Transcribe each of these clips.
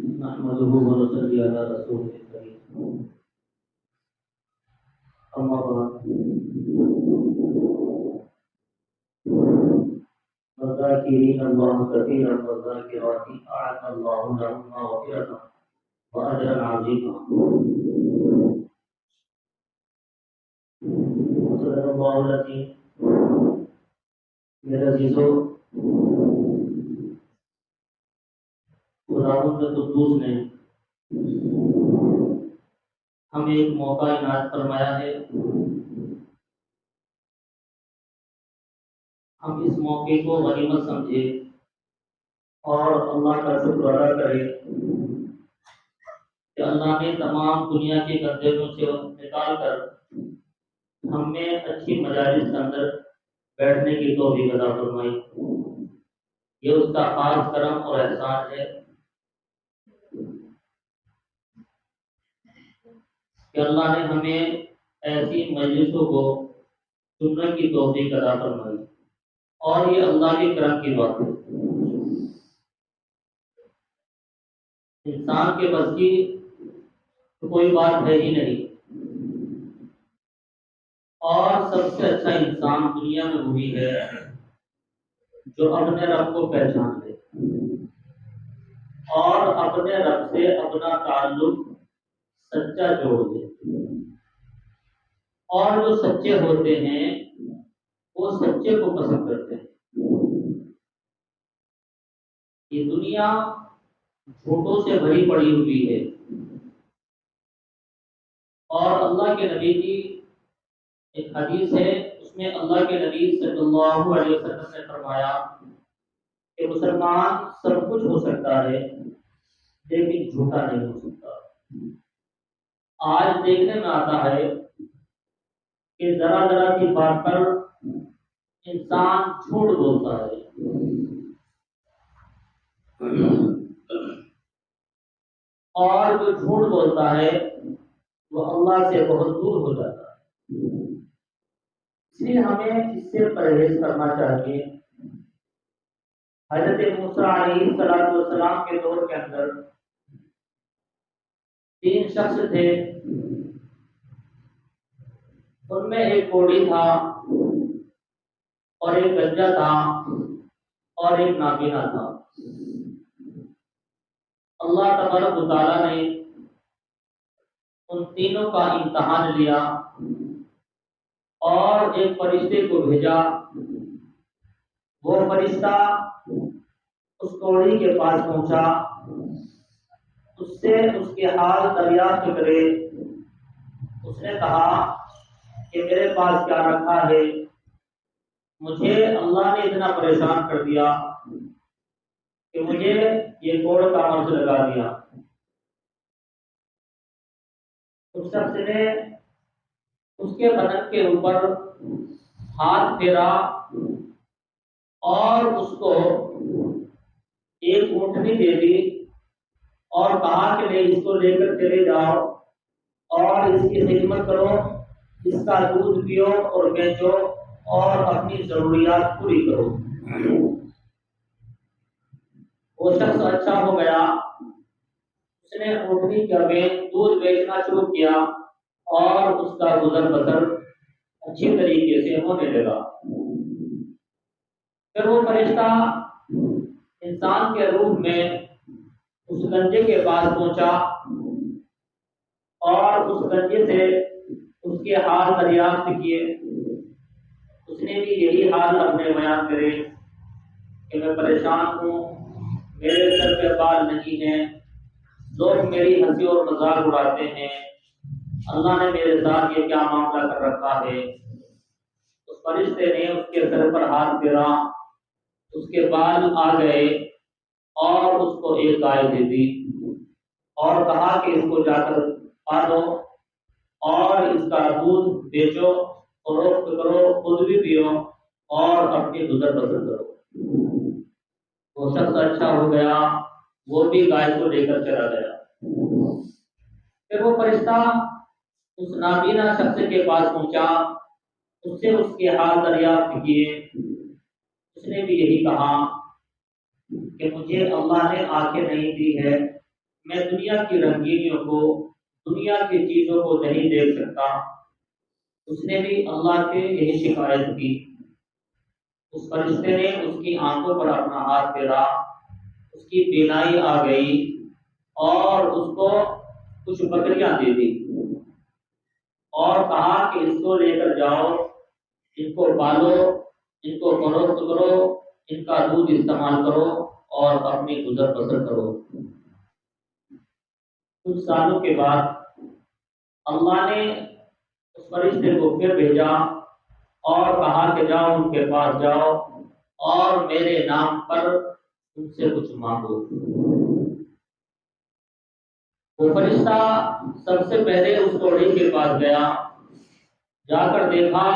نحمده ونصلي على رسوله الكريم أما بعد والذاكرين الله كثيرا والذاكرات أعد الله لهم مغفرة وأجرا عظيما صدق الله العظيم. میرے عزیزو، خداوند قدوس نے ہمیں ایک موقع عنایت فرمایا ہے. ہم اس موقع کو غنیمت سمجھے اور اللہ کا شکر ادا کریں کہ اللہ نے تمام دنیا کے گندگیوں سے نکال کر ہم میں اچھی مجالس کے اندر بیٹھنے کی توفیق عطا فرمائی. یہ اس کا خاص کرم اور احسان ہے کہ اللہ نے ہمیں ایسی مجلسوں کو سننے کی توفیق عطا فرمائی، اور یہ اللہ کے کرم کی بات ہے. انسان کے بس کی تو کوئی بات ہے ہی نہیں، اور سب سے اچھا انسان دنیا میں وہی ہے جو اپنے رب کو پہچان لے اور اپنے رب سے اپنا تعلق سچا جوڑ دے. اور جو سچے ہوتے ہیں وہ سچے کو پسند کرتے ہیں. یہ دنیا جھوٹوں سے بھری پڑی ہوئی ہے، اور اللہ کے نبی کی ایک حدیث ہے، اس میں اللہ کے نبی صلی اللہ علیہ وسلم نے فرمایا کہ مسلمان سب کچھ ہو سکتا ہے لیکن جھوٹا نہیں ہو سکتا. آج دیکھنے میں آتا ہے کہ ذرا ذرا سی بات پر انسان جھوٹ بولتا ہے، اور جو جھوٹ بولتا ہے وہ اللہ سے بہت دور ہو جاتا ہے. اس لیے ہمیں اس سے پرہیز کرنا چاہیے. حضرت موسیٰ علیہ السلام کے دور کے اندر 3 شخص تھے. ان میں ایک کوڑی تھا، اور ایک گنجا تھا، اور ایک نابینا تھا. اللہ تبارک و تعالیٰ نے ان تینوں کا امتحان لیا اور ایک فرشتے کو بھیجا. وہ فرشتہ اس کوڑی کے پاس پہنچا، اس سے اس کے حال دریافت کرے. اس نے کہا کہ میرے پاس کیا رکھا ہے؟ مجھے اللہ نے اتنا پریشان کر دیا کہ مجھے یہ کوڑ کا مرض لگا دیا. اس شخص نے اس کے بدن کے اوپر ہاتھ پھیرا اور اس کو ایک اونٹنی دے دی اور کہا کہ نہیں، اس کو لے کر چلے جاؤ اور اس کی خدمت کرو، اس کا دودھ پیو اور بیچو اور اپنی ضروریات پوری کرو. وہ شخص اچھا ہو گیا. اس نے اونٹنی کا دودھ بیچنا شروع کیا اور اس کا گزر بسر اچھی طریقے سے ہونے لگا. پھر وہ فرشتہ انسان کے روح میں اس گنجے کے پاس پہنچا اور اس گنجے سے اس کے حال دریافت کیے. اس نے بھی یہی حال اپنے بیان کرے کہ میں پریشان ہوں، میرے سر پہ بال نہیں ہیں، لوگ میری ہنسی اور مذاق اڑاتے ہیں، اللہ نے میرے ساتھ یہ کیا معاملہ کر رکھا ہے. اس فرشتے نے اس کے سر پر ہاتھ پھیرا، اس کے بال آ گئے اور اس کو ایک گائے دے دی اور کہا کہ اس کو جا کر پالو اور اس کا دودھ بیچو، فروخت کرو، خود بھی پیو اور اپنی گزر بسر کرو. وہ شخص اچھا ہو گیا، وہ بھی گائے کو لے کر چلا گیا. پھر وہ فرشتہ اس نابینا شخص کے پاس پہنچا، اس سے اس کے حال دریافت کیے. اس نے بھی یہی کہا کہ مجھے اللہ نے آنکھیں نہیں دی ہے، میں دنیا کی رنگینیوں کو، دنیا کی چیزوں کو نہیں دیکھ سکتا۔ اس نے بھی اللہ سے یہی شکایت کی۔ اس فرشتے نے اس کی آنکھوں پر اپنا ہاتھ پھیرا، اس کی بینائی آ گئی اور اس کو کچھ بکریاں دے دی اور کہا کہ اس کو لے کر جاؤ، ان کو پالو، ان کو فروخت کرو، ان کا دودھ استعمال کرو اور اپنی گزر بسر کرو۔ کچھ سالوں کے بعد اللہ نے اس فرشتے کو پھر بھیجا اور کہا کہ جاؤ، ان کے پاس جاؤ اور میرے نام پر ان سے کچھ مانگو۔ وہ فرشتہ سب سے پہلے اس کوڑی کے پاس گیا، جا کر دیکھا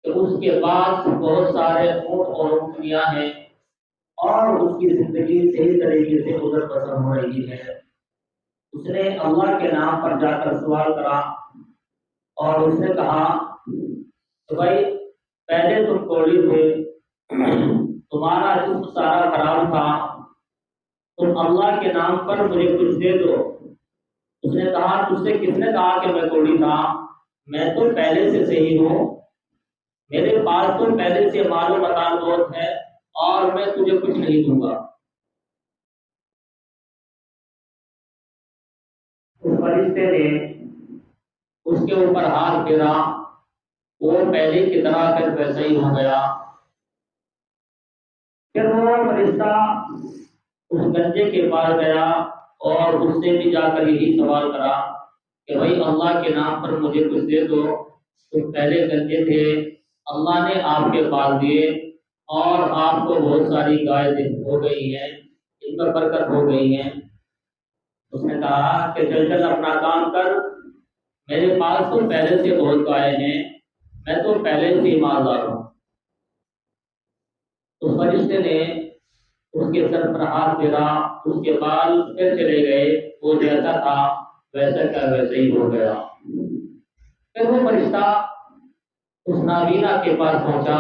کہ اس کے پاس بہت سارے اونٹ اور اونٹنیاں ہیں اور اس کی زندگی صحیح طریقے سے گزر بسر ہو رہی ہے۔ اس نے اللہ کے نام پر جا کر سوال کرا اور اس نے کہا کہ بھائی پہلے تم کوڑی تھے، تمہارا جسم سارا خراب تھا، تم اللہ کے نام پر مجھے کچھ دے دو۔ اس نے کہا تجھ سے کس نے کہا کہ میں کوڑی تھا؟ میں تو پہلے سے صحیح ہوں، میرے پاس تو پہلے سے مال و متاع بہت ہے اور میں تجھے کچھ نہیں دوں گا۔ اس فرشتے نے اس کے اوپر ہاتھ پھیرا، وہ پہلے کی طرح پھر ویسا ہی ہو گیا۔ پھر وہ فرشتہ اس گنجے کے پاس گیا اور اس سے بھی جا کر یہی سوال کرا کہ بھائی اللہ کے نام پر مجھے کچھ دے دو، تم پہلے گنجے تھے، اللہ نے آپ کے پاس دیے اور آپ کو بہت ساری گائے ہو گئی ہیں، ان پر برکت ہو گئی ہے۔ اس نے کہا کہ چل چل اپنا کام کر، میرے پاس تو پہلے سے بہت گائے ہیں، میں تو پہلے سے ہی مالدار ہوں۔ اس فرشتے نے اس کے سر پر ہاتھ پھیرا، اس کے بال پھر چلے گئے، وہ جیسا تھا ویسا کا ویسا ہی ہو گیا۔ پھر وہ فرشتہ اس نابینا کے پاس پہنچا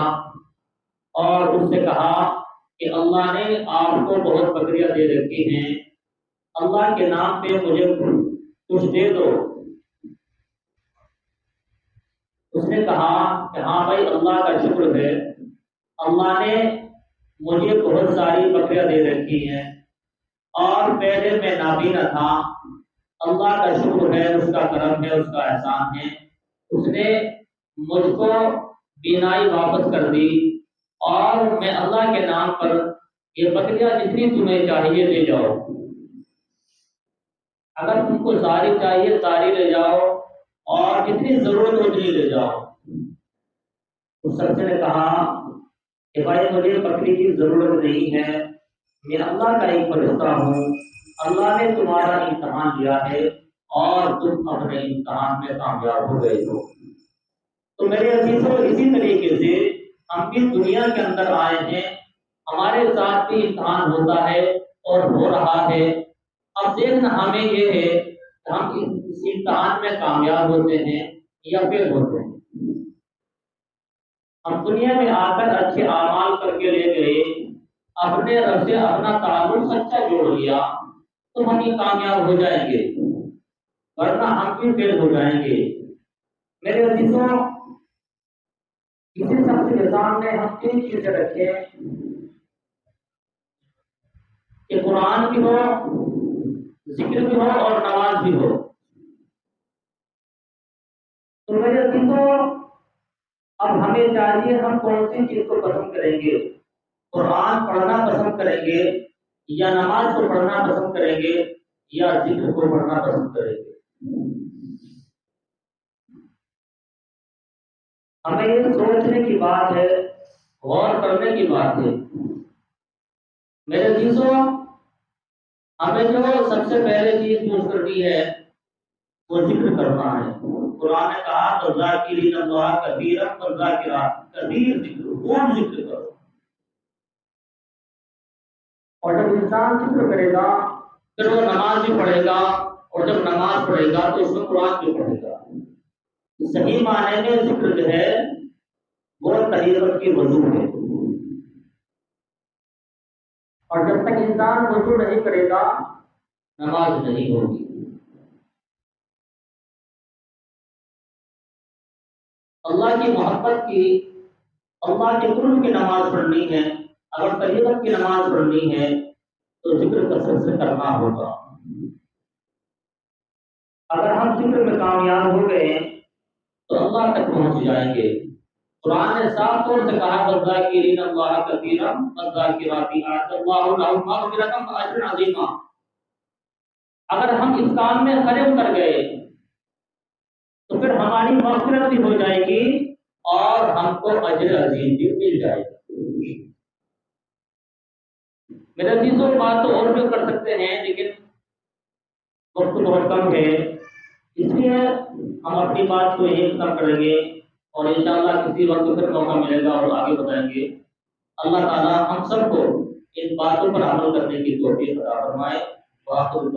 اور اس سے کہا کہ اللہ نے آپ کو بہت بکریاں دے رکھی ہیں، اللہ کے نام پہ مجھے کچھ دے دو۔ اس نے کہا کہ ہاں بھائی اللہ کا شکر ہے، اللہ نے مجھے بہت ساری بکریاں دے رکھی ہیں اور پہلے میں نابینا تھا، اللہ کا شکر ہے، اس کا کرم ہے، اس کا احسان ہے، اس نے مجھ کو بینائی واپس کر دی اور میں اللہ کے نام پر یہ بکریاں جتنی تمہیں چاہیے لے جاؤ، اگر تم کو ساری چاہیے ساری لے جاؤ اور جتنی ضرورت ہو اتنی لے جاؤ۔ اس شخص نے کہا کہ بھائی مجھے بکری کی ضرورت نہیں ہے، میں اللہ کا ایک فرشتہ ہوں، اللہ نے تمہارا امتحان لیا ہے اور تم اپنے امتحان میں کامیاب ہو گئے ہو۔ تو میرے عزیزوں، اسی طریقے سے ہم بھی دنیا کے اندر آئے ہیں، ہمارے ساتھ بھی امتحان ہوتا ہے اور ہو رہا ہے۔ اب دیکھنا ہمیں یہ ہے کہ ہم اس امتحان میں کامیاب ہوتے ہیں یا فیل ہوتے ہیں۔ ہم دنیا میں آ کر اچھے اعمال کر کے لے گئے، اپنے رب سے اپنا تعلق سچا جوڑ لیا تو ہم یہ کامیاب ہو جائیں گے، ورنہ ہم بھی فیل ہو جائیں گے۔ میرے عزیزوں، کسی شخص کے سامنے ہم تین چیزیں رکھیں کہ قرآن بھی ہو، ذکر بھی ہو اور نماز بھی ہو۔ تو میرے عزیزوں، اب ہمیں چاہیے ہم کون سی چیز کو پسند کریں گے، قرآن پڑھنا پسند کریں گے یا نماز کو پڑھنا پسند کریں گے یا ذکر کو پڑھنا پسند کریں گے۔ ہمیں یہ سوچنے کی بات ہے، غور کرنے کی بات ہے۔ میرے عزیزوں، ہمیں جو سب سے پہلے چیز یوز کرنی ہے وہ ذکر کرنا ہے۔ قرآن نے کہا تو ذاکرین اللہ کثیرا والذاکرات، کثیر ذکر، خوب ذکر کرو۔ اور جب انسان ذکر کرے گا پھر وہ نماز بھی پڑھے گا، اور جب نماز پڑھے گا تو اس میں قرآن بھی پڑھے گا۔ صحیح معنی میں ذکر جو ہے وہ طہارت کی وضو ہے، اور جب تک انسان وضو نہیں کرے گا نماز نہیں ہوگی۔ اللہ کی محبت کی، اللہ کے قرب کی نماز پڑھنی ہے، اگر طریقت کی نماز پڑھنی ہے تو ذکر کثرت سے کرنا ہوگا۔ اگر ہم ذکر میں کامیاب ہو گئے تو اللہ تک پہنچ جائیں گے۔ قرآن نے صاف طور سے کہا والذاکرین اللہ کثیرا والذاکرات اعد اللہ لهم مغفرۃ واجرا عظیما۔ اگر ہم اس کام میں کھڑے اتر گئے تو پھر ہماری مغفرت بھی ہو جائے گی اور ہم کو اجر عظیم بھی مل جائے گا۔ میرے عزیزوں، بات تو اور بھی کر سکتے ہیں لیکن وقت بہت کم ہے، اس لیے ہم اپنی بات کو یہیں ختم کریں گے اور انشاءاللہ کسی وقت پھر موقع ملے گا اور آگے بتائیں گے۔ اللہ تعالیٰ ہم سب کو ان باتوں پر عمل کرنے کی توفیق عطا فرمائے۔ وآخر